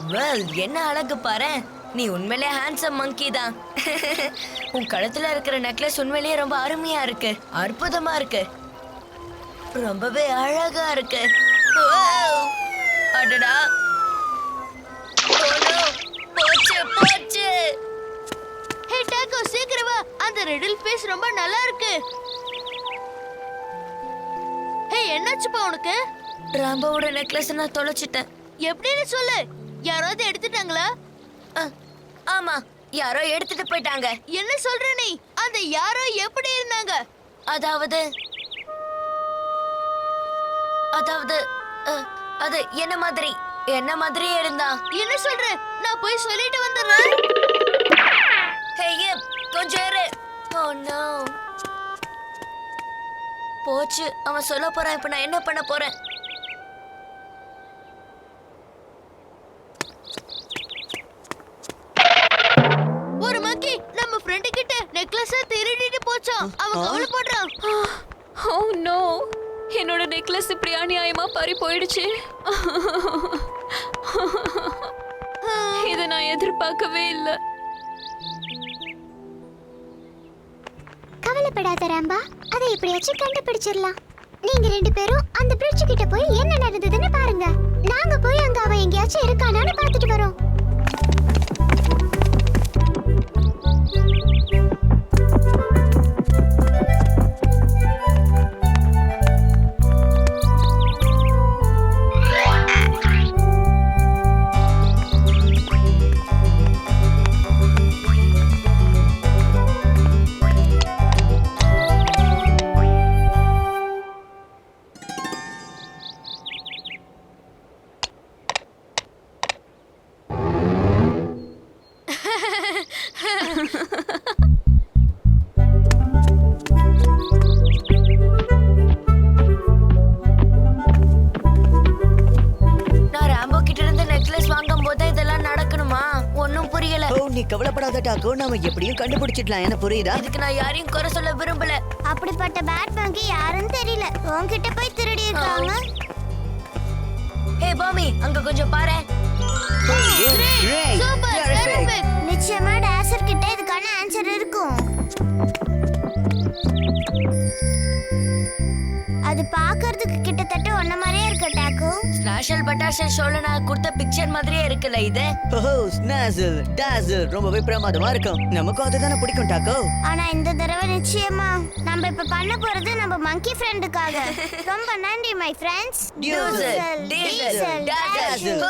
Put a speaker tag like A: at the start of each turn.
A: Well, என்ன அழகு பாரு. நீ உண்மையிலே ஹேண்ட்ஸம் மங்கி தான். உன் கழுத்துல இருக்கிற நெக்லஸ் உண்மையிலேயே ரொம்ப அருமையா இருக்கு, அற்புதமா இருக்கு, ரொம்பவே அழகா இருக்கு. Wow! அடடா, போச்சு போச்சு.
B: ஹே டாக்கோ, சீக்கிரம் வா. அந்த ரெடில் பீஸ் ரொம்ப நல்லா இருக்கு. ஹே, என்னாச்சுப்பா உனக்கு?
A: ராம்போவோட நெக்லஸ் நான் தொலைச்சிட்டேன்.
B: எப்படின்னு சொல்லு. யாராவது எடுத்துட்டாங்களா?
A: ஆமா, யாரோ எடுத்துட்டு போயிட்டாங்க.
B: என்ன சொல்ற நீ? அந்த யாரோ எப்படி இருந்தாங்க?
A: அதாவது அதாவது அது என்ன மாதிரியே இருந்தா.
B: என்ன சொல்ற? நான் போய் சொல்லிட்டு வந்துடுறேன்.
A: ஹே, கொஞ்சம் இரு. ஓ நோ, போச்சு. அவன் சொல்ல போறான். இப்ப நான் என்ன பண்ண போறேன்?
B: ஒரு மங்கி நம்ம ஃப்ரெண்ட் கிட்ட நெக்லஸ் திருடிட்டு போச்சாம். அவன் கவலைப்படுறான்.
C: ஓ நோ, என்னோட நெக்லஸ் இப்படி அநியாயமா பறி போயிடுச்சு. இதை நான் எதிர்பார்க்கவே இல்லை.
D: கவலைப்படாத ராம்பா, அதை எப்படியாச்சும் கண்டுபிடிச்சிடலாம். நீங்க 2 பேரும் அந்த பிரிட்ஜ் கிட்ட போய் என்ன நடந்ததுன்னு பாருங்க. நாங்க போய் அங்க அவன் எங்கேயாச்சும் இருக்கானான்னு பார்த்துட்டு வரோம்.
E: நீ கவலைப்படாத டாக்கோ, நாம எப்படியும் கண்டுபிடிச்சிடலாம். என்ன புரியுதா?
A: இதுக்கு நான் யாரையும் குறை சொல்ல விரும்பல.
D: அப்படிப்பட்ட பேட் மங்கி யாருன்னு தெரியல, உன்கிட்ட போய் திருடி இருக்காங்க.
A: ஹே பாமி, அங்க கொஞ்சம் பாரு.
D: நிச்சயமா டாசர் கிட்ட இதுக்கான ஆன்சர் இருக்கும். அது பார்க்கிறதுக்கு கிட்டத்தட்ட ஒன்ன மாதிரியே இருக்கு டாக்கோ.
A: ஸ்னாஷல் பட்டாஷல் ஷோல நான் கொடுத்த பிக்சர் மாதிரியே இருக்குல்ல இது.
E: ஓ ஸ்னாஷல் டாசல் ரொம்பவே பிரமாதமா இருக்கும். நமக்கும் அதுதானே பிடிக்கும் டாக்கோ.
D: ஆனா இந்த தடவை நிச்சயமா நம்ம இப்ப பண்ண போறது நம்ம மங்கி ஃப்ரெண்டுக்காக. ரொம்ப நன்றி மை ஃப்ரெண்ட்ஸ்.
A: டூசல், டீசல், டாசல்.